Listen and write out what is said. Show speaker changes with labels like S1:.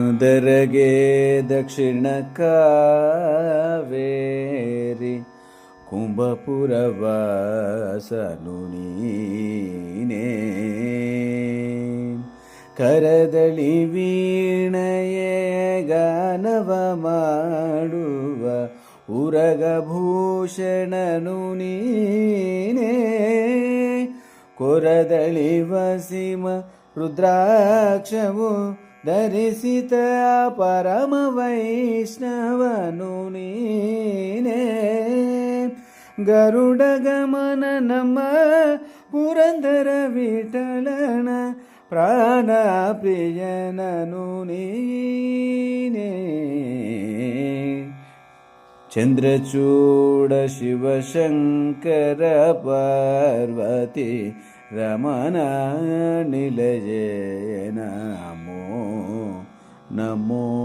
S1: ದರಗೆ ದಕ್ಷಿಣ ಕಾವೇರಿ ಕುಂಭಪುರವಾಸನು ನೀನೇ. ಕರದಳಿ ವೀಣೆಯೇ ಗಾನವ ಮಾಡುವ ಉರಗಭೂಷಣನು ನೀನೇ. ಕೊರದಳಿ ವಸಿಮ ರುದ್ರಾಕ್ಷವು ಧರಿಸಿತ ಪರಮ ವೈಷ್ಣವನು ನೀನೇ. ಗರುಡ ಗಮನ ನಮ್ಮ ಪುರಂದರ ವಿಠಲನ ಪ್ರಾಣ ಪ್ರಿಯನನು ನೀನೇ. ಚಂದ್ರಚೂಡ ಶಿವಶಂಕರ ಪಾರ್ವತಿ ರಮಣ ನಿಲಯ ನಮೋ ನಮೋ.